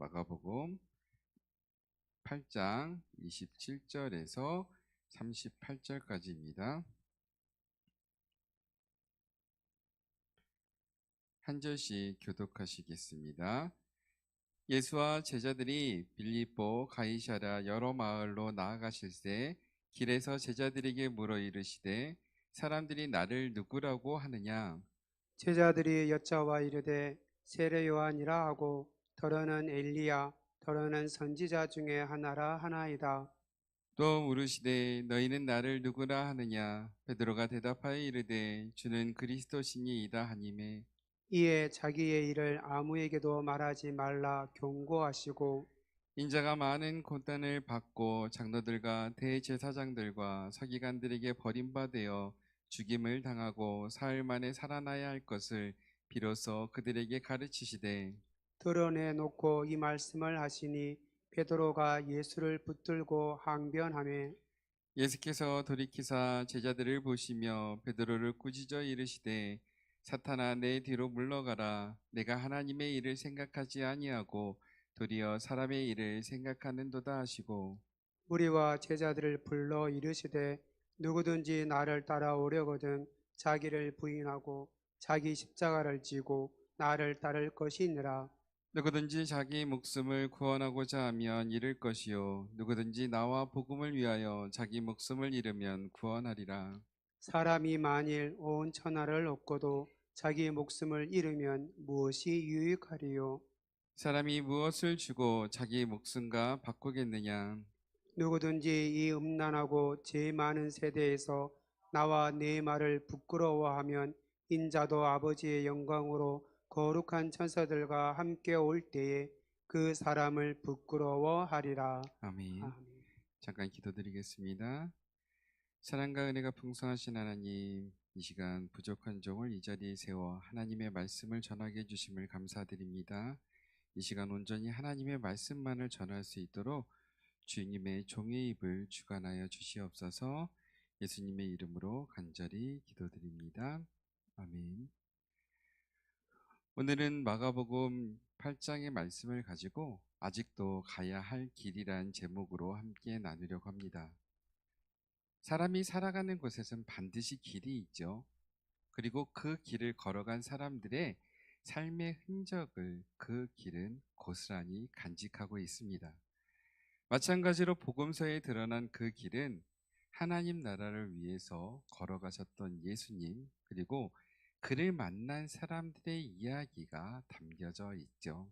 마가복음 8장 27절에서 38절까지입니다. 한 절씩 교독하시겠습니다. 예수와 제자들이 빌립보 가이사랴 여러 마을로 나아가실새 길에서 제자들에게 물어 이르시되 사람들이 나를 누구라고 하느냐? 제자들이 여짜와 이르되 세례 요한이라 하고 더러는 엘리야 더러는 선지자 중에 하나라 하나이다. 또 물으시되 너희는 나를 누구라 하느냐? 베드로가 대답하여 이르되 주는 그리스도시니이다 하니매 이에 자기의 일을 아무에게도 말하지 말라 경고하시고 인자가 많은 고난을 받고 장로들과 대제사장들과 서기관들에게 버림받아 죽임을 당하고 사흘 만에 살아나야 할 것을 비로소 그들에게 가르치시되 드러내 놓고 이 말씀을 하시니 베드로가 예수를 붙들고 항변하며 예수께서 돌이키사 제자들을 보시며 베드로를 꾸짖어 이르시되 사탄아 내 뒤로 물러가라. 내가 하나님의 일을 생각하지 아니하고 도리어 사람의 일을 생각하는도다 하시고 우리와 제자들을 불러 이르시되 누구든지 나를 따라오려거든 자기를 부인하고 자기 십자가를 지고 나를 따를 것이니라. 누구든지 자기 목숨을 구원하고자 하면 잃을 것이요 누구든지 나와 복음을 위하여 자기 목숨을 잃으면 구원하리라. 사람이 만일 온 천하를 얻고도 자기 목숨을 잃으면 무엇이 유익하리요? 사람이 무엇을 주고 자기 목숨과 바꾸겠느냐? 누구든지 이 음란하고 죄 많은 세대에서 나와 내 말을 부끄러워하면 인자도 아버지의 영광으로 거룩한 천사들과 함께 올 때에 그 사람을 부끄러워하리라. 아멘. 아멘. 잠깐 기도드리겠습니다. 사랑과 은혜가 풍성하신 하나님, 이 시간 부족한 종을 이 자리에 세워 하나님의 말씀을 전하게 해주심을 감사드립니다. 이 시간 온전히 하나님의 말씀만을 전할 수 있도록 주님의 종의 입을 주관하여 주시옵소서. 예수님의 이름으로 간절히 기도드립니다. 아멘. 오늘은 마가복음 8장의 말씀을 가지고 아직도 가야 할 길이란 제목으로 함께 나누려고 합니다. 사람이 살아가는 곳에선 반드시 길이 있죠. 그리고 그 길을 걸어간 사람들의 삶의 흔적을 그 길은 고스란히 간직하고 있습니다. 마찬가지로 복음서에 드러난 그 길은 하나님 나라를 위해서 걸어가셨던 예수님 그리고 그를 만난 사람들의 이야기가 담겨져 있죠.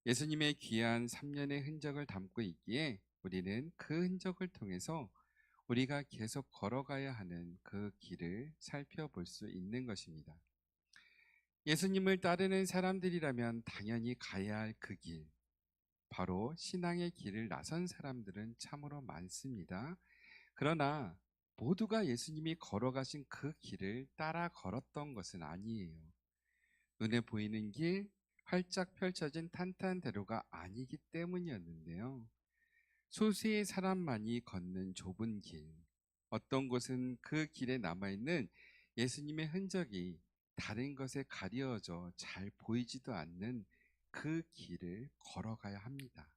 예수님의 귀한 3년의 흔적을 담고 있기에 우리는 그 흔적을 통해서 우리가 계속 걸어가야 하는 그 길을 살펴볼 수 있는 것입니다. 예수님을 따르는 사람들이라면 당연히 가야 할 그 길, 바로 신앙의 길을 나선 사람들은 참으로 많습니다. 그러나 모두가 예수님이 걸어가신 그 길을 따라 걸었던 것은 아니에요. 눈에 보이는 길, 활짝 펼쳐진 탄탄대로가 아니기 때문이었는데요. 소수의 사람만이 걷는 좁은 길, 어떤 곳은 그 길에 남아있는 예수님의 흔적이 다른 것에 가려져 잘 보이지도 않는 그 길을 걸어가야 합니다.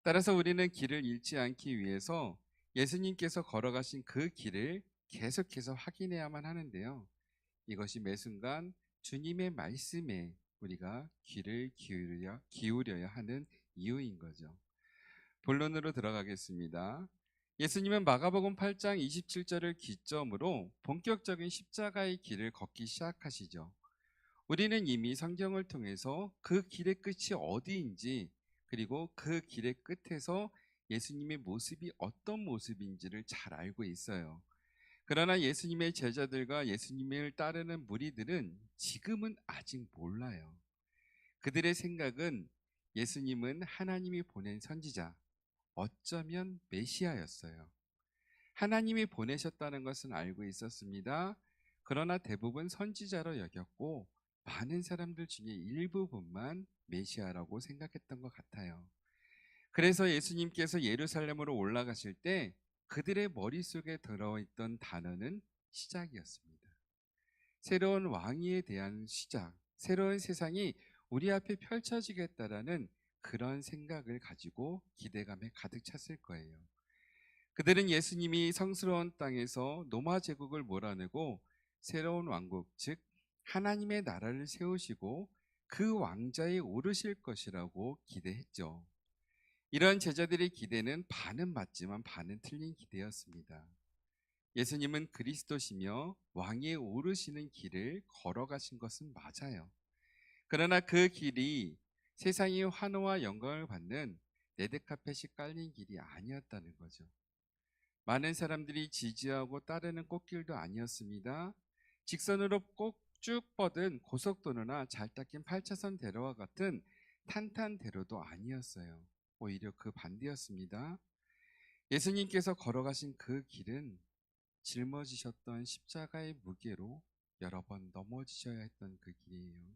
따라서 우리는 길을 잃지 않기 위해서 예수님께서 걸어가신 그 길을 계속해서 확인해야만 하는데요. 이것이 매 순간 주님의 말씀에 우리가 귀를 기울여야 하는 이유인 거죠. 본론으로 들어가겠습니다. 예수님은 마가복음 8장 27절을 기점으로 본격적인 십자가의 길을 걷기 시작하시죠. 우리는 이미 성경을 통해서 그 길의 끝이 어디인지 그리고 그 길의 끝에서 예수님의 모습이 어떤 모습인지를 잘 알고 있어요. 그러나 예수님의 제자들과 예수님을 따르는 무리들은 지금은 아직 몰라요. 그들의 생각은 예수님은 하나님이 보낸 선지자, 어쩌면 메시아였어요. 하나님이 보내셨다는 것은 알고 있었습니다. 그러나 대부분 선지자로 여겼고 많은 사람들 중에 일부분만 메시아라고 생각했던 것 같아요. 그래서 예수님께서 예루살렘으로 올라가실 때 그들의 머릿속에 들어있던 단어는 시작이었습니다. 새로운 왕위에 대한 시작, 새로운 세상이 우리 앞에 펼쳐지겠다라는 그런 생각을 가지고 기대감에 가득 찼을 거예요. 그들은 예수님이 성스러운 땅에서 로마 제국을 몰아내고 새로운 왕국, 즉 하나님의 나라를 세우시고 그 왕자에 오르실 것이라고 기대했죠. 이런 제자들의 기대는 반은 맞지만 반은 틀린 기대였습니다. 예수님은 그리스도시며 왕위에 오르시는 길을 걸어가신 것은 맞아요. 그러나 그 길이 세상이 환호와 영광을 받는 레드카펫이 깔린 길이 아니었다는 거죠. 많은 사람들이 지지하고 따르는 꽃길도 아니었습니다. 직선으로 꼭 쭉 뻗은 고속도로나 잘 닦인 8차선 대로와 같은 탄탄대로도 아니었어요. 오히려 그 반대였습니다. 예수님께서 걸어가신 그 길은 짊어지셨던 십자가의 무게로 여러 번 넘어지셔야 했던 그 길이에요.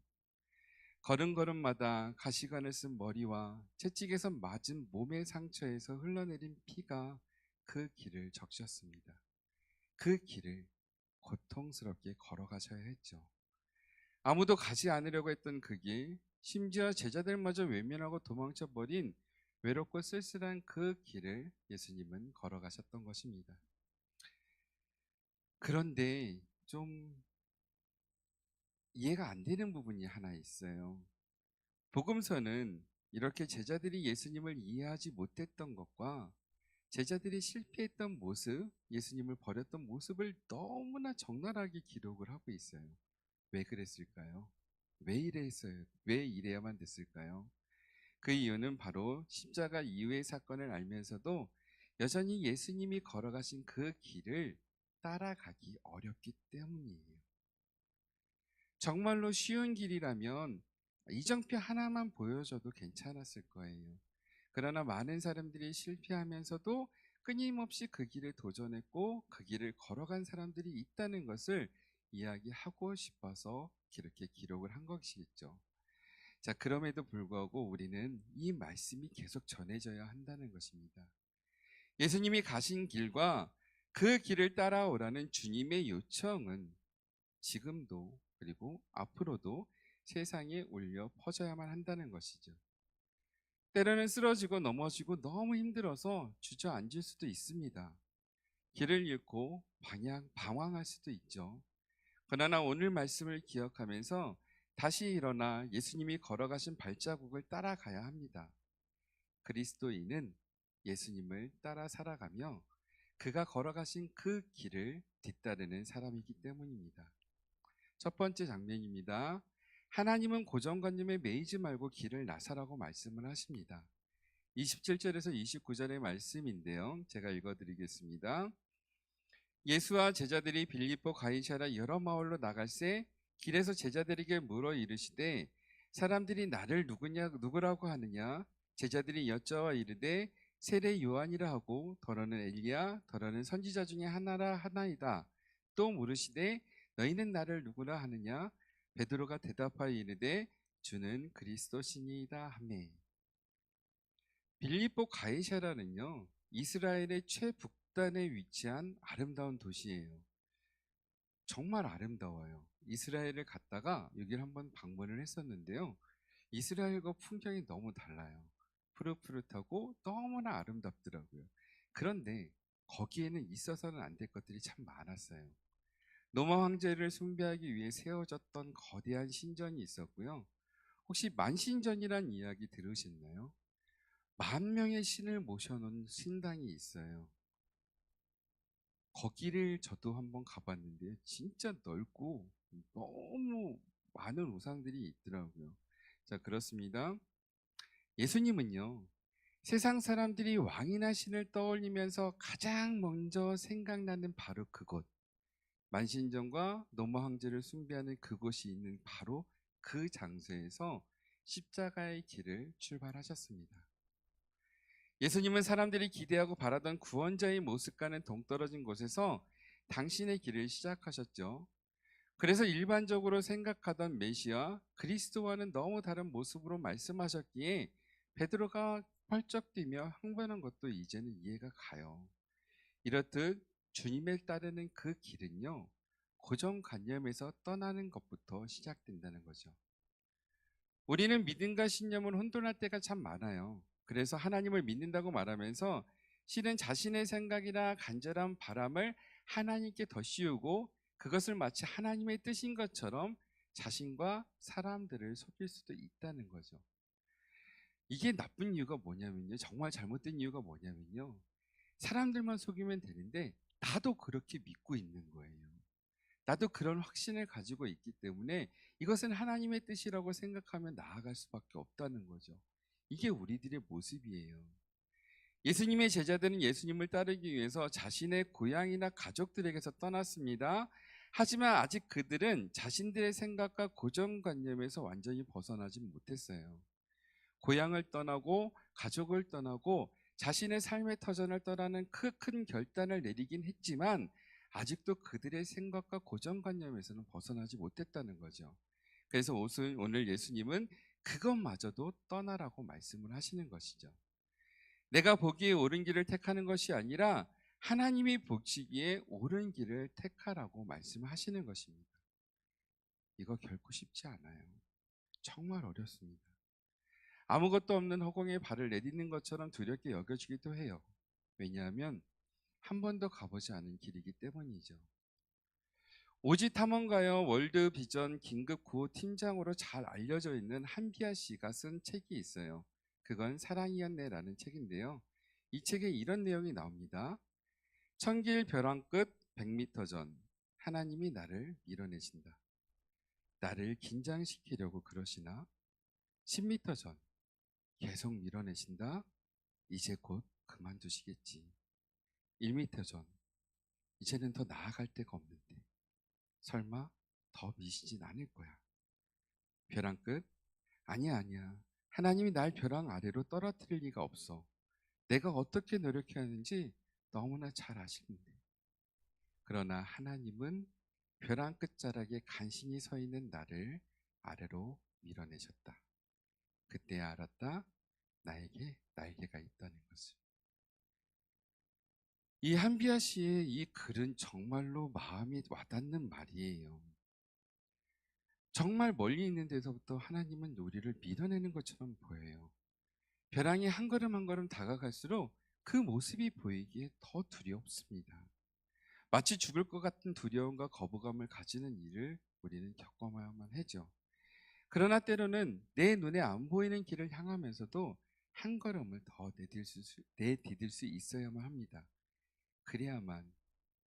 걸음걸음마다 가시관을 쓴 머리와 채찍에서 맞은 몸의 상처에서 흘러내린 피가 그 길을 적셨습니다. 그 길을 고통스럽게 걸어가셔야 했죠. 아무도 가지 않으려고 했던 그 길, 심지어 제자들마저 외면하고 도망쳐 버린 외롭고 쓸쓸한 그 길을 예수님은 걸어가셨던 것입니다. 그런데 좀 이해가 안 되는 부분이 하나 있어요. 복음서는 이렇게 제자들이 예수님을 이해하지 못했던 것과 제자들이 실패했던 모습, 예수님을 버렸던 모습을 너무나 적나라하게 기록을 하고 있어요. 왜 그랬을까요? 왜 이랬어요? 왜 이래야만 됐을까요? 그 이유는 바로 십자가 이후의 사건을 알면서도 여전히 예수님이 걸어가신 그 길을 따라가기 어렵기 때문이에요. 정말로 쉬운 길이라면 이정표 하나만 보여줘도 괜찮았을 거예요. 그러나 많은 사람들이 실패하면서도 끊임없이 그 길을 도전했고 그 길을 걸어간 사람들이 있다는 것을 이야기하고 싶어서 이렇게 기록을 한 것이겠죠. 자, 그럼에도 불구하고 우리는 이 말씀이 계속 전해져야 한다는 것입니다. 예수님이 가신 길과 그 길을 따라오라는 주님의 요청은 지금도 그리고 앞으로도 세상에 울려 퍼져야만 한다는 것이죠. 때로는 쓰러지고 넘어지고 너무 힘들어서 주저앉을 수도 있습니다. 길을 잃고 방황할 수도 있죠. 그러나 오늘 말씀을 기억하면서 다시 일어나 예수님이 걸어가신 발자국을 따라가야 합니다. 그리스도인은 예수님을 따라 살아가며 그가 걸어가신 그 길을 뒤따르는 사람이기 때문입니다. 첫 번째 장면입니다. 하나님은 고정관념에 매이지 말고 길을 나서라고 말씀을 하십니다. 27절에서 29절의 말씀인데요. 제가 읽어드리겠습니다. 예수와 제자들이 빌립보 가이사랴 여러 마을로 나갈새 길에서 제자들에게 물어 이르시되 사람들이 나를 누구라고 하느냐? 제자들이 여짜와 이르되 세례 요한이라 하고 더러는 엘리야 더러는 선지자 중에 하나이다. 또 물으시되 너희는 나를 누구라 하느냐? 베드로가 대답하여 이르되 주는 그리스도시니이다 하매. 빌립보 가이사랴는요 이스라엘의 최북단에 위치한 아름다운 도시예요. 정말 아름다워요. 이스라엘을 갔다가 여기를 한번 방문을 했었는데요. 이스라엘과 풍경이 너무 달라요. 푸릇푸릇하고 너무나 아름답더라고요. 그런데 거기에는 있어서는 안 될 것들이 참 많았어요. 로마 황제를 숭배하기 위해 세워졌던 거대한 신전이 있었고요. 혹시 만신전이란 이야기 들으셨나요? 10,000명의 신을 모셔놓은 신당이 있어요. 거기를 저도 한번 가봤는데요. 진짜 넓고 너무 많은 우상들이 있더라고요. 자, 그렇습니다. 예수님은요, 세상 사람들이 왕이나 신을 떠올리면서 가장 먼저 생각나는 바로 그곳, 만신전과 노마 황제를 숭배하는 그곳이 있는 바로 그 장소에서 십자가의 길을 출발하셨습니다. 예수님은 사람들이 기대하고 바라던 구원자의 모습과는 동떨어진 곳에서 당신의 길을 시작하셨죠. 그래서 일반적으로 생각하던 메시아 그리스도와는 너무 다른 모습으로 말씀하셨기에 베드로가 펄쩍 뛰며 항변한 것도 이제는 이해가 가요. 이렇듯 주님을 따르는 그 길은요, 고정관념에서 떠나는 것부터 시작된다는 거죠. 우리는 믿음과 신념을 혼돈할 때가 참 많아요. 그래서 하나님을 믿는다고 말하면서 실은 자신의 생각이나 간절한 바람을 하나님께 더 씌우고 그것을 마치 하나님의 뜻인 것처럼 자신과 사람들을 속일 수도 있다는 거죠. 이게 나쁜 이유가 뭐냐면요. 정말 잘못된 이유가 뭐냐면요. 사람들만 속이면 되는데 나도 그렇게 믿고 있는 거예요. 나도 그런 확신을 가지고 있기 때문에 이것은 하나님의 뜻이라고 생각하면 나아갈 수밖에 없다는 거죠. 이게 우리들의 모습이에요. 예수님의 제자들은 예수님을 따르기 위해서 자신의 고향이나 가족들에게서 떠났습니다. 하지만 아직 그들은 자신들의 생각과 고정관념에서 완전히 벗어나지 못했어요. 고향을 떠나고 가족을 떠나고 자신의 삶의 터전을 떠나는 큰 결단을 내리긴 했지만 아직도 그들의 생각과 고정관념에서는 벗어나지 못했다는 거죠. 그래서 오늘 예수님은 그것마저도 떠나라고 말씀을 하시는 것이죠. 내가 보기에 옳은 길을 택하는 것이 아니라 하나님이 보시기에 옳은 길을 택하라고 말씀하시는 것입니다. 이거 결코 쉽지 않아요. 정말 어렵습니다. 아무것도 없는 허공에 발을 내딛는 것처럼 두렵게 여겨지기도 해요. 왜냐하면 한 번도 가보지 않은 길이기 때문이죠. 오지 탐험가요 월드 비전 긴급 구호 팀장으로 잘 알려져 있는 한비아 씨가 쓴 책이 있어요. 그건 사랑이었네라는 책인데요. 이 책에 이런 내용이 나옵니다. 천길 벼랑 끝 100m 전 하나님이 나를 밀어내신다. 나를 긴장시키려고 그러시나? 10m 전 계속 밀어내신다. 이제 곧 그만두시겠지. 1m 전 이제는 더 나아갈 데가 없는데 설마 더 미시진 않을 거야. 벼랑 끝? 아니야. 하나님이 날 벼랑 아래로 떨어뜨릴 리가 없어. 내가 어떻게 노력해야 하는지 너무나 잘 아시는데. 그러나 하나님은 벼랑 끝자락에 간신히 서 있는 나를 아래로 밀어내셨다. 그때 알았다. 나에게 날개가 있다는 것을. 이 한비아 씨의 이 글은 정말로 마음이 와닿는 말이에요. 정말 멀리 있는 데서부터 하나님은 우리를 밀어내는 것처럼 보여요. 벼랑이 한 걸음 한 걸음 다가갈수록 그 모습이 보이기에 더 두렵습니다. 마치 죽을 것 같은 두려움과 거부감을 가지는 일을 우리는 겪어야만 하죠. 그러나 때로는 내 눈에 안 보이는 길을 향하면서도 한 걸음을 더 내디딜 수 있어야만 합니다. 그래야만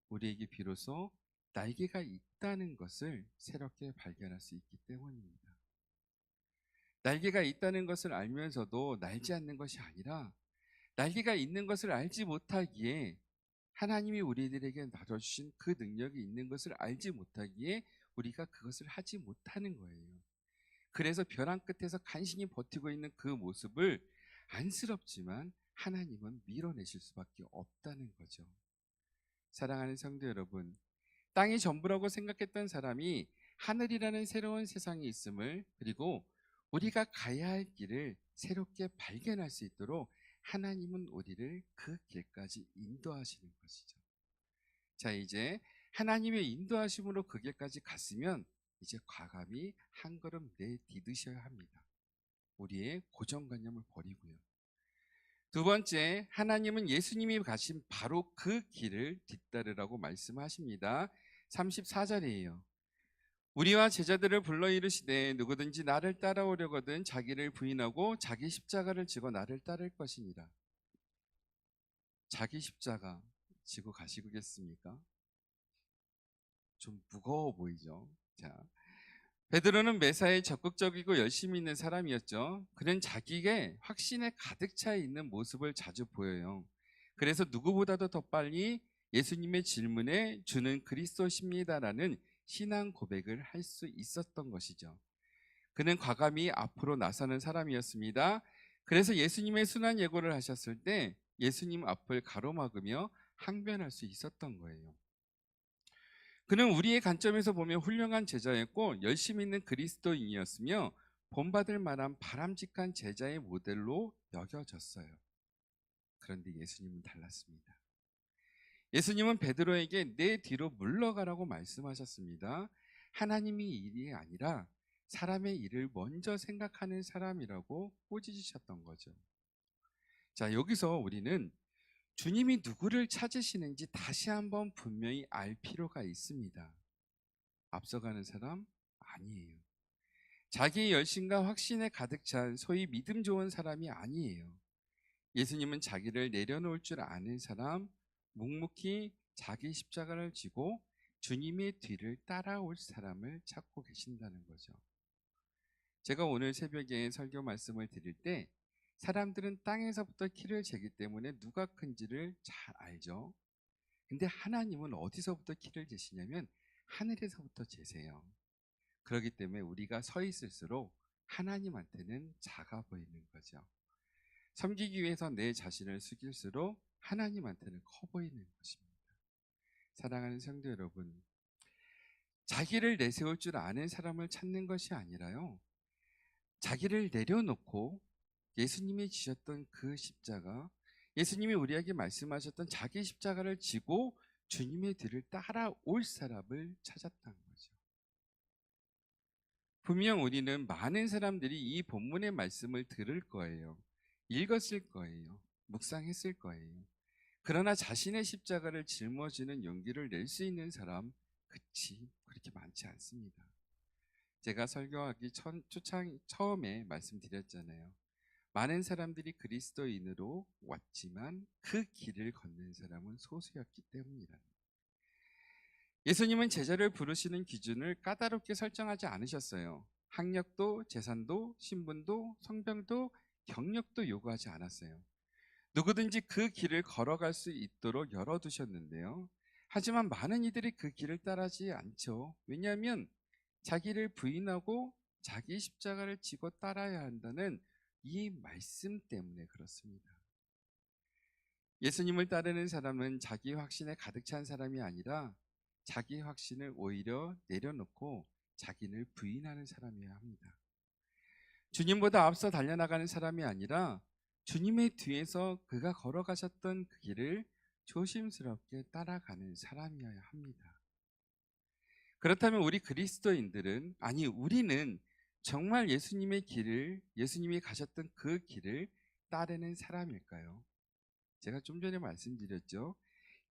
우리에게 비로소 날개가 있다는 것을 새롭게 발견할 수 있기 때문입니다. 날개가 있다는 것을 알면서도 날지 않는 것이 아니라 날개가 있는 것을 알지 못하기에 하나님이 우리들에게 나눠주신 그 능력이 있는 것을 알지 못하기에 우리가 그것을 하지 못하는 거예요. 그래서 벼랑 끝에서 간신히 버티고 있는 그 모습을 안쓰럽지만 하나님은 밀어내실 수밖에 없다는 거죠. 사랑하는 성도 여러분, 땅이 전부라고 생각했던 사람이 하늘이라는 새로운 세상이 있음을, 그리고 우리가 가야 할 길을 새롭게 발견할 수 있도록 하나님은 우리를 그 길까지 인도하시는 것이죠. 자, 이제 하나님의 인도하심으로 그 길까지 갔으면 이제 과감히 한 걸음 내디드셔야 합니다. 우리의 고정관념을 버리고요. 두 번째, 하나님은 예수님이 가신 바로 그 길을 뒤따르라고 말씀하십니다. 34절이에요. 우리와 제자들을 불러 이르시되 누구든지 나를 따라오려거든 자기를 부인하고 자기 십자가를 지고 나를 따를 것이니라. 자기 십자가 지고 가시겠습니까? 좀 무거워 보이죠? 자, 베드로는 매사에 적극적이고 열심히 있는 사람이었죠. 그는 자기의 확신에 가득 차 있는 모습을 자주 보여요. 그래서 누구보다도 더 빨리 예수님의 질문에 주는 그리스도십니다라는 신앙 고백을 할 수 있었던 것이죠. 그는 과감히 앞으로 나서는 사람이었습니다. 그래서 예수님의 순환 예고를 하셨을 때 예수님 앞을 가로막으며 항변할 수 있었던 거예요. 그는 우리의 관점에서 보면 훌륭한 제자였고 열심히 있는 그리스도인이었으며 본받을 만한 바람직한 제자의 모델로 여겨졌어요. 그런데 예수님은 달랐습니다. 예수님은 베드로에게 내 뒤로 물러가라고 말씀하셨습니다. 하나님이 일이 아니라 사람의 일을 먼저 생각하는 사람이라고 꾸짖으셨던 거죠. 자, 여기서 우리는 주님이 누구를 찾으시는지 다시 한번 분명히 알 필요가 있습니다. 앞서가는 사람 아니에요. 자기의 열심과 확신에 가득 찬 소위 믿음 좋은 사람이 아니에요. 예수님은 자기를 내려놓을 줄 아는 사람, 묵묵히 자기 십자가를 지고 주님의 뒤를 따라올 사람을 찾고 계신다는 거죠. 제가 오늘 새벽에 설교 말씀을 드릴 때 사람들은 땅에서부터 키를 재기 때문에 누가 큰지를 잘 알죠. 근데 하나님은 어디서부터 키를 재시냐면 하늘에서부터 재세요. 그렇기 때문에 우리가 서 있을수록 하나님한테는 작아 보이는 거죠. 섬기기 위해서 내 자신을 숙일수록 하나님한테는 커 보이는 것입니다. 사랑하는 성도 여러분, 자기를 내세울 줄 아는 사람을 찾는 것이 아니라요, 자기를 내려놓고 예수님이 지셨던 그 십자가, 예수님이 우리에게 말씀하셨던 자기 십자가를 지고 주님의 뒤를 따라올 사람을 찾았다는 거죠. 분명 우리는 많은 사람들이 이 본문의 말씀을 들을 거예요. 읽었을 거예요. 묵상했을 거예요. 그러나 자신의 십자가를 짊어지는 용기를 낼 수 있는 사람, 그렇게 많지 않습니다. 제가 설교하기 처음에 말씀드렸잖아요. 많은 사람들이 그리스도인으로 왔지만 그 길을 걷는 사람은 소수였기 때문이라는 거예요. 예수님은 제자를 부르시는 기준을 까다롭게 설정하지 않으셨어요. 학력도, 재산도, 신분도, 성병도, 경력도 요구하지 않았어요. 누구든지 그 길을 걸어갈 수 있도록 열어두셨는데요. 하지만 많은 이들이 그 길을 따르지 않죠. 왜냐하면 자기를 부인하고 자기 십자가를 지고 따라야 한다는 이 말씀 때문에 그렇습니다. 예수님을 따르는 사람은 자기 확신에 가득 찬 사람이 아니라 자기 확신을 오히려 내려놓고 자기를 부인하는 사람이어야 합니다. 주님보다 앞서 달려나가는 사람이 아니라 주님의 뒤에서 그가 걸어가셨던 그 길을 조심스럽게 따라가는 사람이어야 합니다. 그렇다면 우리 그리스도인들은, 아니 우리는 정말 예수님의 길을, 예수님이 가셨던 그 길을 따르는 사람일까요? 제가 좀 전에 말씀드렸죠.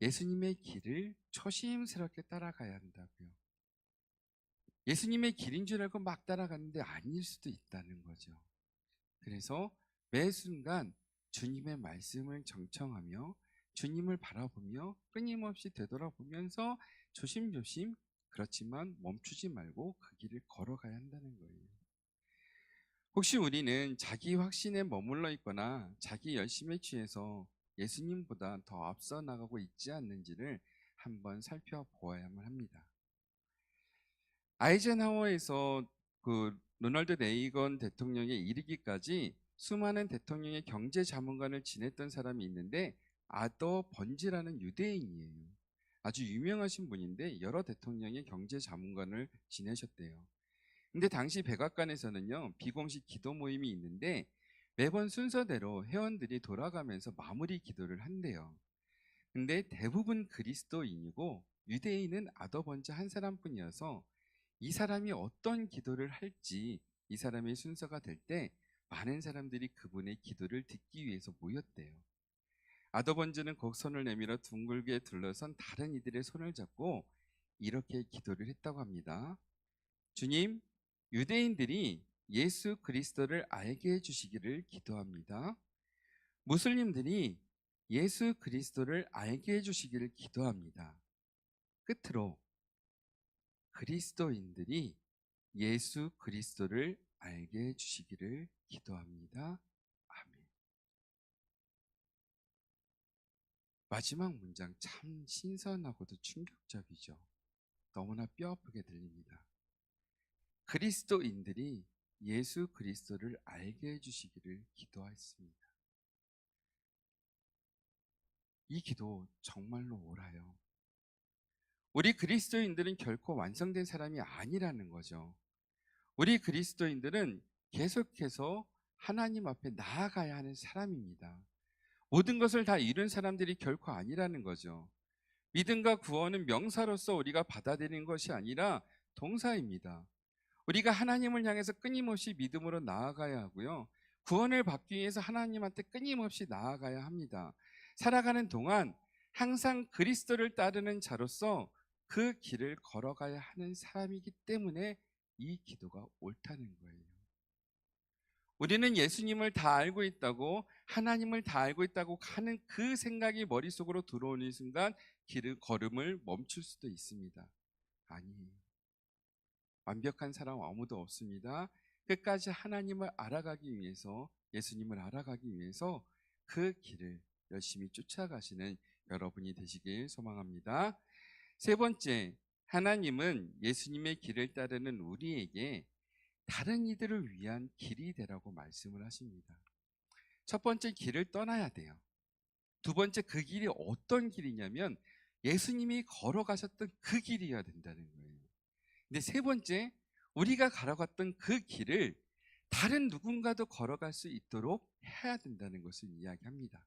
예수님의 길을 조심스럽게 따라가야 한다고요. 예수님의 길인 줄 알고 막 따라가는데 아닐 수도 있다는 거죠. 그래서 매 순간 주님의 말씀을 경청하며 주님을 바라보며 끊임없이 되돌아보면서 조심조심, 그렇지만 멈추지 말고 그 길을 걸어가야 한다는 거예요. 혹시 우리는 자기 확신에 머물러 있거나 자기 열심에 취해서 예수님보다 더 앞서 나가고 있지 않는지를 한번 살펴보아야만 합니다. 아이젠하워에서 로널드 레이건 대통령에 이르기까지 수많은 대통령의 경제 자문관을 지냈던 사람이 있는데 아더 번지라는 유대인이에요. 아주 유명하신 분인데 여러 대통령의 경제 자문관을 지내셨대요. 근데 당시 백악관에서는요, 비공식 기도 모임이 있는데 매번 순서대로 회원들이 돌아가면서 마무리 기도를 한대요. 근데 대부분 그리스도인이고 유대인은 아더 번지 한 사람뿐이어서 이 사람이 어떤 기도를 할지, 이 사람의 순서가 될 때 많은 사람들이 그분의 기도를 듣기 위해서 모였대요. 아더 번지는 곡선을 내밀어 둥글게 둘러선 다른 이들의 손을 잡고 이렇게 기도를 했다고 합니다. 주님, 유대인들이 예수 그리스도를 알게 해주시기를 기도합니다. 무슬림들이 예수 그리스도를 알게 해주시기를 기도합니다. 끝으로 그리스도인들이 예수 그리스도를 알게 해주시기를 기도합니다. 아멘. 마지막 문장 참 신선하고도 충격적이죠. 너무나 뼈아프게 들립니다. 그리스도인들이 예수 그리스도를 알게 해주시기를 기도하였습니다. 이 기도 정말로 옳아요. 우리 그리스도인들은 결코 완성된 사람이 아니라는 거죠. 우리 그리스도인들은 계속해서 하나님 앞에 나아가야 하는 사람입니다. 모든 것을 다 이룬 사람들이 결코 아니라는 거죠. 믿음과 구원은 명사로서 우리가 받아들이는 것이 아니라 동사입니다. 우리가 하나님을 향해서 끊임없이 믿음으로 나아가야 하고요. 구원을 받기 위해서 하나님한테 끊임없이 나아가야 합니다. 살아가는 동안 항상 그리스도를 따르는 자로서 그 길을 걸어가야 하는 사람이기 때문에 이 기도가 옳다는 거예요. 우리는 예수님을 다 알고 있다고, 하나님을 다 알고 있다고 하는 그 생각이 머릿속으로 들어오는 순간 길을 걸음을 멈출 수도 있습니다. 아니, 완벽한 사람 아무도 없습니다. 끝까지 하나님을 알아가기 위해서, 예수님을 알아가기 위해서 그 길을 열심히 쫓아가시는 여러분이 되시길 소망합니다. 세 번째, 하나님은 예수님의 길을 따르는 우리에게 다른 이들을 위한 길이 되라고 말씀을 하십니다. 첫 번째, 길을 떠나야 돼요. 두 번째, 그 길이 어떤 길이냐면 예수님이 걸어가셨던 그 길이어야 된다는 거예요. 근데 세 번째, 우리가 걸어갔던 그 길을 다른 누군가도 걸어갈 수 있도록 해야 된다는 것을 이야기합니다.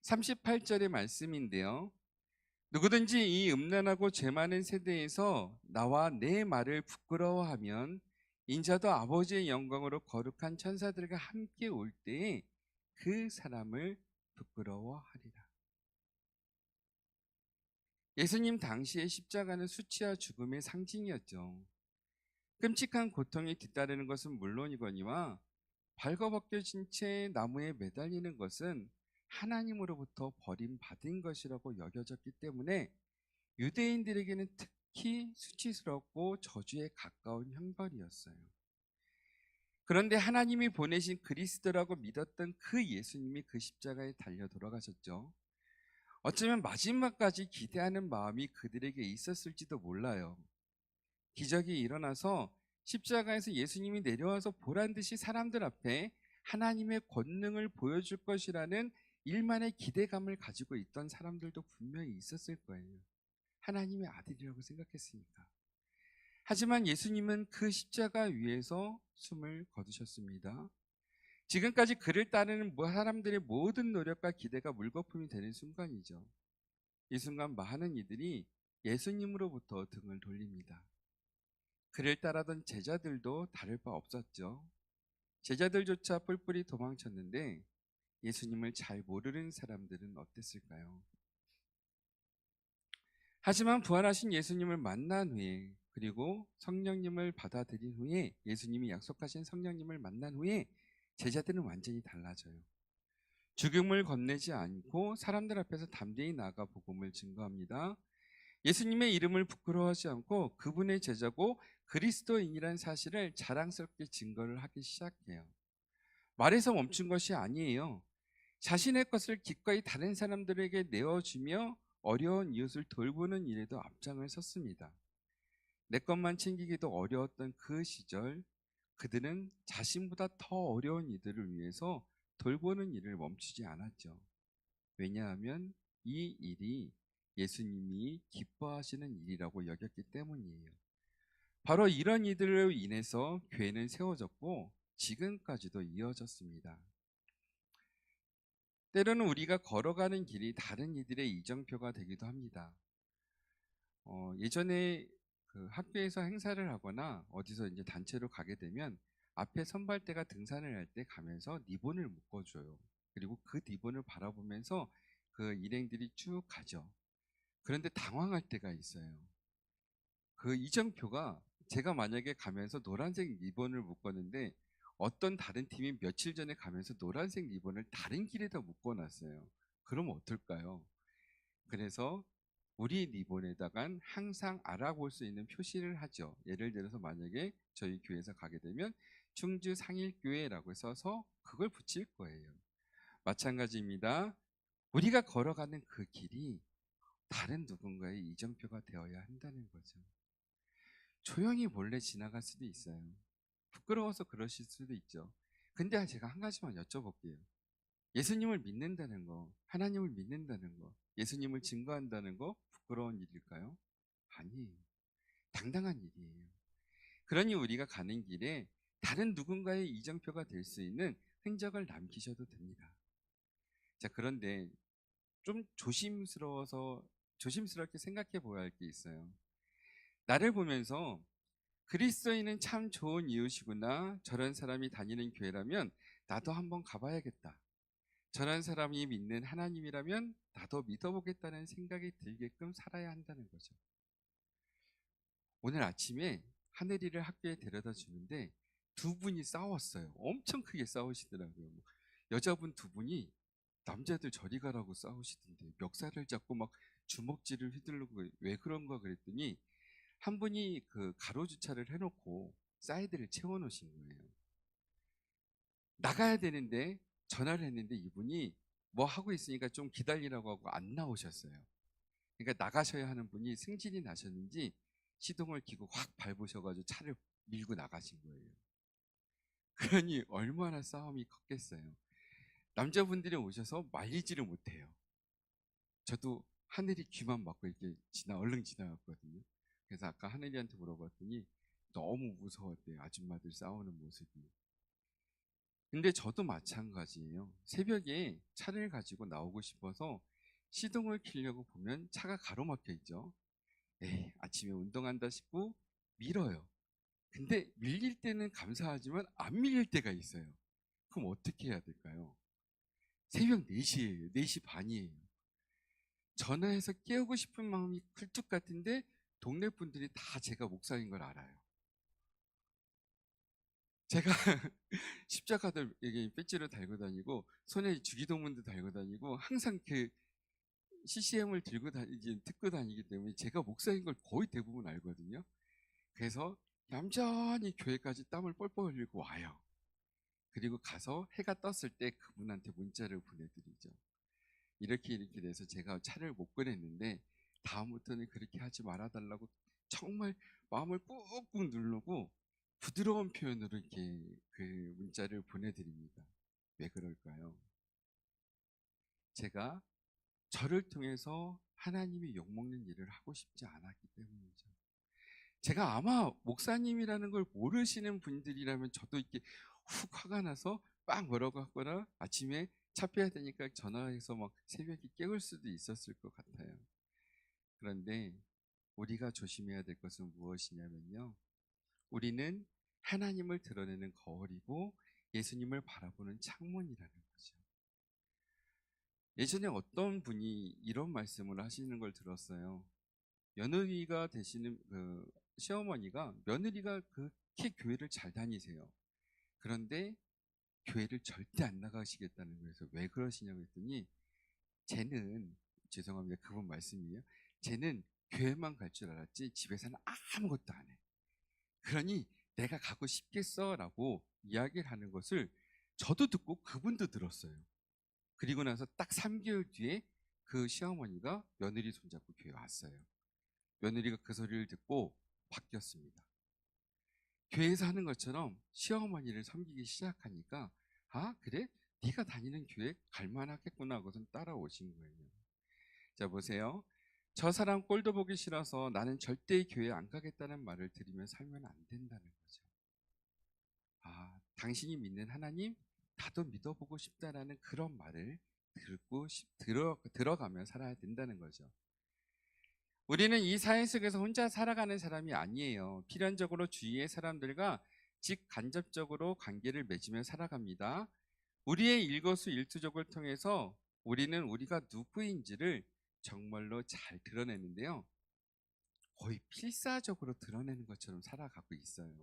38절의 말씀인데요. 누구든지 이 음란하고 죄 많은 세대에서 나와 내 말을 부끄러워하면 인자도 아버지의 영광으로 거룩한 천사들과 함께 올 때에 그 사람을 부끄러워하리라. 예수님 당시의 십자가는 수치와 죽음의 상징이었죠. 끔찍한 고통이 뒤따르는 것은 물론이거니와 발가벗겨진 채 나무에 매달리는 것은 하나님으로부터 버림받은 것이라고 여겨졌기 때문에 유대인들에게는 특히 수치스럽고 저주에 가까운 형벌이었어요. 그런데 하나님이 보내신 그리스도라고 믿었던 그 예수님이 그 십자가에 달려 돌아가셨죠. 어쩌면 마지막까지 기대하는 마음이 그들에게 있었을지도 몰라요. 기적이 일어나서 십자가에서 예수님이 내려와서 보란 듯이 사람들 앞에 하나님의 권능을 보여줄 것이라는 일만의 기대감을 가지고 있던 사람들도 분명히 있었을 거예요. 하나님의 아들이라고 생각했으니까. 하지만 예수님은 그 십자가 위에서 숨을 거두셨습니다. 지금까지 그를 따르는 사람들의 모든 노력과 기대가 물거품이 되는 순간이죠. 이 순간 많은 이들이 예수님으로부터 등을 돌립니다. 그를 따르던 제자들도 다를 바 없었죠. 제자들조차 뿔뿔이 도망쳤는데 예수님을 잘 모르는 사람들은 어땠을까요? 하지만 부활하신 예수님을 만난 후에, 그리고 성령님을 받아들인 후에, 예수님이 약속하신 성령님을 만난 후에 제자들은 완전히 달라져요. 죽음을 겁내지 않고 사람들 앞에서 담대히 나아가 복음을 증거합니다. 예수님의 이름을 부끄러워하지 않고 그분의 제자고 그리스도인이라는 사실을 자랑스럽게 증거를 하기 시작해요. 말에서 멈춘 것이 아니에요. 자신의 것을 기꺼이 다른 사람들에게 내어주며 어려운 이웃을 돌보는 일에도 앞장을 섰습니다. 내 것만 챙기기도 어려웠던 그 시절, 그들은 자신보다 더 어려운 이들을 위해서 돌보는 일을 멈추지 않았죠. 왜냐하면 이 일이 예수님이 기뻐하시는 일이라고 여겼기 때문이에요. 바로 이런 이들로 인해서 교회는 세워졌고 지금까지도 이어졌습니다. 때로는 우리가 걸어가는 길이 다른 이들의 이정표가 되기도 합니다. 예전에 그 학교에서 행사를 하거나 어디서 이제 단체로 가게 되면 앞에 선발대가 등산을 할 때 가면서 리본을 묶어줘요. 그리고 그 리본을 바라보면서 그 일행들이 쭉 가죠. 그런데 당황할 때가 있어요. 그 이정표가, 제가 만약에 가면서 노란색 리본을 묶었는데 어떤 다른 팀이 며칠 전에 가면서 노란색 리본을 다른 길에다 묶어놨어요. 그럼 어떨까요? 그래서 우리 리본에다간 항상 알아볼 수 있는 표시를 하죠. 예를 들어서 만약에 저희 교회에서 가게 되면 충주 상일교회라고 써서 그걸 붙일 거예요. 마찬가지입니다. 우리가 걸어가는 그 길이 다른 누군가의 이정표가 되어야 한다는 거죠. 조용히 몰래 지나갈 수도 있어요. 부끄러워서 그러실 수도 있죠. 근데 제가 한 가지만 여쭤볼게요. 예수님을 믿는다는 거, 하나님을 믿는다는 거, 예수님을 증거한다는 거 부끄러운 일일까요? 아니에요. 당당한 일이에요. 그러니 우리가 가는 길에 다른 누군가의 이정표가 될 수 있는 흔적을 남기셔도 됩니다. 자, 그런데 좀 조심스럽게 생각해 보아야 할 게 있어요. 나를 보면서 그리스도인은 참 좋은 이웃이구나. 저런 사람이 다니는 교회라면 나도 한번 가봐야겠다. 저런 사람이 믿는 하나님이라면 나도 믿어보겠다는 생각이 들게끔 살아야 한다는 거죠. 오늘 아침에 하늘이를 학교에 데려다 주는데 두 분이 싸웠어요. 엄청 크게 싸우시더라고요. 여자분 두 분이 남자들 저리 가라고 싸우시던데 멱살을 잡고 막 주먹질을 휘두르고 왜 그런가 그랬더니 한 분이 그 가로 주차를 해놓고 사이드를 채워놓으신 거예요. 나가야 되는데 전화를 했는데 이분이 뭐 하고 있으니까 좀 기다리라고 하고 안 나오셨어요. 그러니까 나가셔야 하는 분이 승질이 나셨는지 시동을 켜고 확 밟으셔가지고 차를 밀고 나가신 거예요. 그러니 얼마나 싸움이 컸겠어요. 남자분들이 오셔서 말리지를 못해요. 저도 하늘이 귀만 막고 이렇게 얼른 지나갔거든요. 그래서 아까 하늘이한테 물어봤더니 너무 무서웠대요. 아줌마들 싸우는 모습이. 근데 저도 마찬가지예요. 새벽에 차를 가지고 나오고 싶어서 시동을 켜려고 보면 차가 가로막혀 있죠. 에이, 아침에 운동한다 싶고 밀어요. 근데 밀릴 때는 감사하지만 안 밀릴 때가 있어요. 그럼 어떻게 해야 될까요? 새벽 4시예요. 4시 반이에요. 전화해서 깨우고 싶은 마음이 굴뚝 같은데 동네 분들이 다 제가 목사인 걸 알아요. 제가 십자가들 이게 배지를 달고 다니고 손에 주기도문도 달고 다니고 항상 그 CCM을 듣고 다니기 때문에 제가 목사인 걸 거의 대부분 알거든요. 그래서 얌전히 교회까지 땀을 뻘뻘 흘리고 와요. 그리고 가서 해가 떴을 때 그분한테 문자를 보내드리죠. 이렇게 돼서 제가 차를 못 꺼냈는데 다음부터는 그렇게 하지 말아달라고 정말 마음을 꾹꾹 누르고 부드러운 표현으로 이렇게 그 문자를 보내드립니다. 왜 그럴까요? 제가 저를 통해서 하나님이 욕먹는 일을 하고 싶지 않았기 때문이죠. 제가 아마 목사님이라는 걸 모르시는 분들이라면 저도 이렇게 훅 화가 나서 빵 뭐라고 하거나 아침에 차 빼야 되니까 전화해서 막 새벽에 깨울 수도 있었을 것 같아요. 그런데 우리가 조심해야 될 것은 무엇이냐면요. 우리는 하나님을 드러내는 거울이고 예수님을 바라보는 창문이라는 거죠. 예전에 어떤 분이 이런 말씀을 하시는 걸 들었어요. 며느리가 되시는 그 시어머니가 며느리가 그렇게 교회를 잘 다니세요. 그런데 교회를 절대 안 나가시겠다는 거예요. 왜 그러시냐고 했더니 쟤는 죄송합니다. 그분 말씀이에요. 쟤는 교회만 갈 줄 알았지 집에서는 아무것도 안 해. 그러니 내가 가고 싶겠어라고 이야기를 하는 것을 저도 듣고 그분도 들었어요. 그리고 나서 딱 3개월 뒤에 그 시어머니가 며느리 손잡고 교회 왔어요. 며느리가 그 소리를 듣고 바뀌었습니다. 교회에서 하는 것처럼 시어머니를 섬기기 시작하니까 아 그래? 네가 다니는 교회 갈만하겠구나 하고선 따라오신 거예요. 자 보세요. 저 사람 꼴도 보기 싫어서 나는 절대 교회 안 가겠다는 말을 들으면 살면 안 된다는 거죠. 아 당신이 믿는 하나님 나도 믿어보고 싶다라는 그런 말을 들어가며 살아야 된다는 거죠. 우리는 이 사회 속에서 혼자 살아가는 사람이 아니에요. 필연적으로 주위의 사람들과 직간접적으로 관계를 맺으며 살아갑니다. 우리의 일거수일투족을 통해서 우리는 우리가 누구인지를 정말로 잘 드러내는데요. 거의 필사적으로 드러내는 것처럼 살아가고 있어요.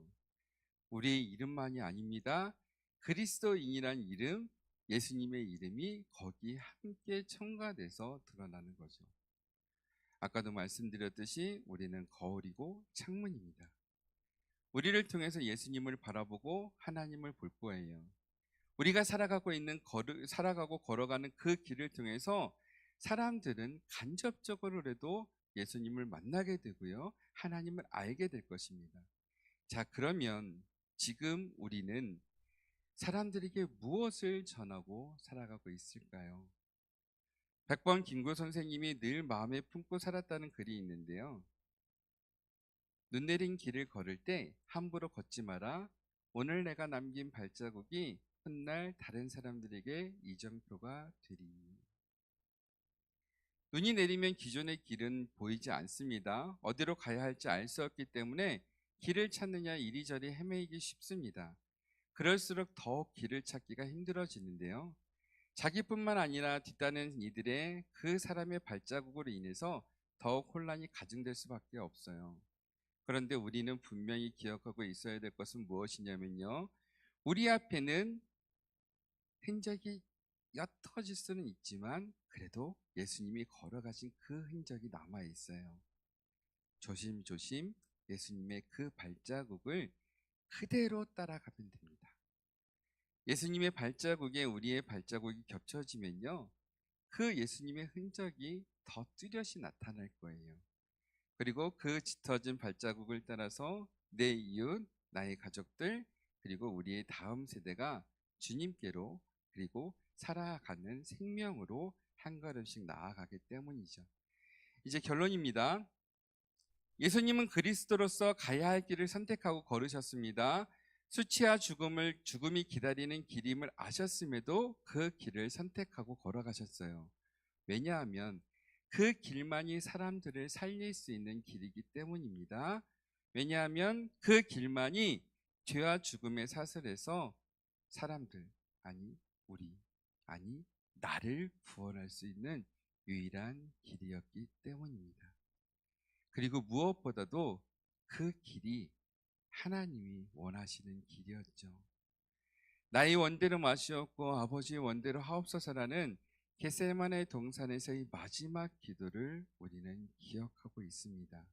우리의 이름만이 아닙니다. 그리스도인이란 이름, 예수님의 이름이 거기 함께 첨가돼서 드러나는 거죠. 아까도 말씀드렸듯이 우리는 거울이고 창문입니다. 우리를 통해서 예수님을 바라보고 하나님을 볼 거예요. 우리가 살아가고 걸어가는 그 길을 통해서 사람들은 간접적으로라도 예수님을 만나게 되고요. 하나님을 알게 될 것입니다. 자, 그러면 지금 우리는 사람들에게 무엇을 전하고 살아가고 있을까요? 백번 김구 선생님이 늘 마음에 품고 살았다는 글이 있는데요. 눈 내린 길을 걸을 때 함부로 걷지 마라. 오늘 내가 남긴 발자국이 훗날 다른 사람들에게 이정표가 되리. 눈이 내리면 기존의 길은 보이지 않습니다. 어디로 가야 할지 알 수 없기 때문에 길을 찾느냐 이리저리 헤매기 쉽습니다. 그럴수록 더욱 길을 찾기가 힘들어지는데요. 자기뿐만 아니라 뒤따르는 이들의 그 사람의 발자국으로 인해서 더욱 혼란이 가중될 수밖에 없어요. 그런데 우리는 분명히 기억하고 있어야 될 것은 무엇이냐면요. 우리 앞에는 흔적이 옅어질 수는 있지만 그래도 예수님이 걸어가신 그 흔적이 남아 있어요. 조심조심 예수님의 그 발자국을 그대로 따라가면 됩니다. 예수님의 발자국에 우리의 발자국이 겹쳐지면요. 그 예수님의 흔적이 더 뚜렷이 나타날 거예요. 그리고 그 짙어진 발자국을 따라서 내 이웃, 나의 가족들, 그리고 우리의 다음 세대가 주님께로 그리고 살아가는 생명으로 한 걸음씩 나아가기 때문이죠. 이제 결론입니다. 예수님은 그리스도로서 가야 할 길을 선택하고 걸으셨습니다. 수치와 죽음이 기다리는 길임을 아셨음에도 그 길을 선택하고 걸어가셨어요. 왜냐하면 그 길만이 사람들을 살릴 수 있는 길이기 때문입니다. 왜냐하면 그 길만이 죄와 죽음의 사슬에서 사람들, 아니 우리, 아니 나를 구원할 수 있는 유일한 길이었기 때문입니다. 그리고 무엇보다도 그 길이 하나님이 원하시는 길이었죠. 나의 원대로 마시옵고 아버지의 원대로 하옵소서라는 겟세마네 동산에서의 마지막 기도를 우리는 기억하고 있습니다.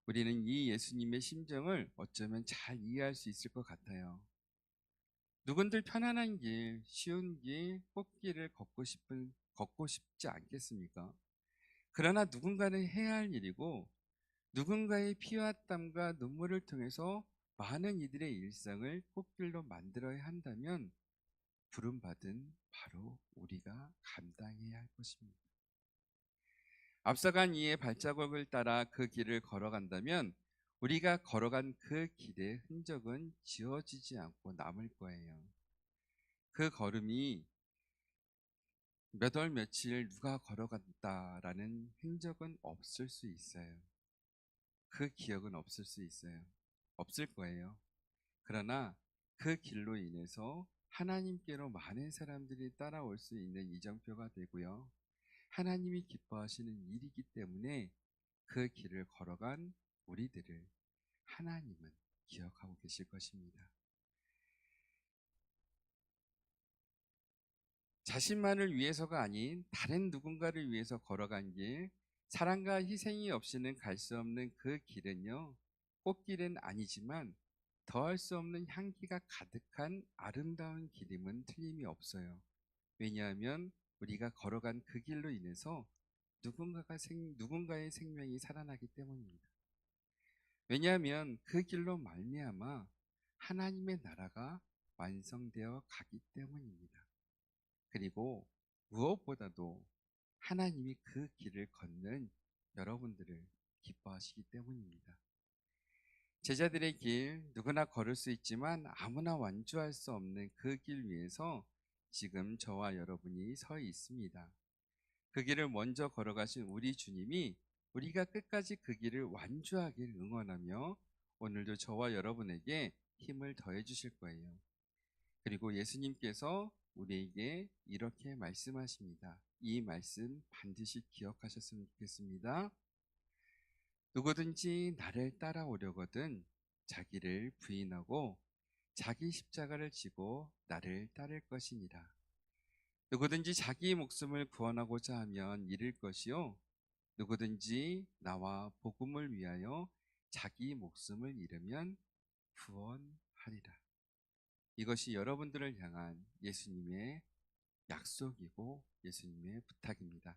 우리는 이 예수님의 심정을 어쩌면 잘 이해할 수 있을 것 같아요. 누군들 편안한 길, 쉬운 길, 꽃길을 걷고 싶지 않겠습니까? 그러나 누군가는 해야 할 일이고 누군가의 피와 땀과 눈물을 통해서 많은 이들의 일상을 꽃길로 만들어야 한다면 부름받은 바로 우리가 감당해야 할 것입니다. 앞서간 이의 발자국을 따라 그 길을 걸어간다면 우리가 걸어간 그 길의 흔적은 지워지지 않고 남을 거예요. 그 걸음이 몇 월 며칠 누가 걸어간다라는 흔적은 없을 수 있어요. 그 기억은 없을 수 있어요. 없을 거예요. 그러나 그 길로 인해서 하나님께로 많은 사람들이 따라올 수 있는 이정표가 되고요. 하나님이 기뻐하시는 일이기 때문에 그 길을 걸어간 우리들을 하나님은 기억하고 계실 것입니다. 자신만을 위해서가 아닌 다른 누군가를 위해서 걸어간 길, 사랑과 희생이 없이는 갈 수 없는 그 길은요, 꽃길은 아니지만 더할 수 없는 향기가 가득한 아름다운 길임은 틀림이 없어요. 왜냐하면 우리가 걸어간 그 길로 인해서 누군가의 생명이 살아나기 때문입니다. 왜냐하면 그 길로 말미암아 하나님의 나라가 완성되어 가기 때문입니다. 그리고 무엇보다도 하나님이 그 길을 걷는 여러분들을 기뻐하시기 때문입니다. 제자들의 길, 누구나 걸을 수 있지만 아무나 완주할 수 없는 그 길 위에서 지금 저와 여러분이 서 있습니다. 그 길을 먼저 걸어가신 우리 주님이 우리가 끝까지 그 길을 완주하길 응원하며 오늘도 저와 여러분에게 힘을 더해 주실 거예요. 그리고 예수님께서 우리에게 이렇게 말씀하십니다. 이 말씀 반드시 기억하셨으면 좋겠습니다. 누구든지 나를 따라오려거든 자기를 부인하고 자기 십자가를 지고 나를 따를 것이니라. 누구든지 자기 목숨을 구원하고자 하면 잃을 것이요 누구든지 나와 복음을 위하여 자기 목숨을 잃으면 구원하리라. 이것이 여러분들을 향한 예수님의 약속이고 예수님의 부탁입니다.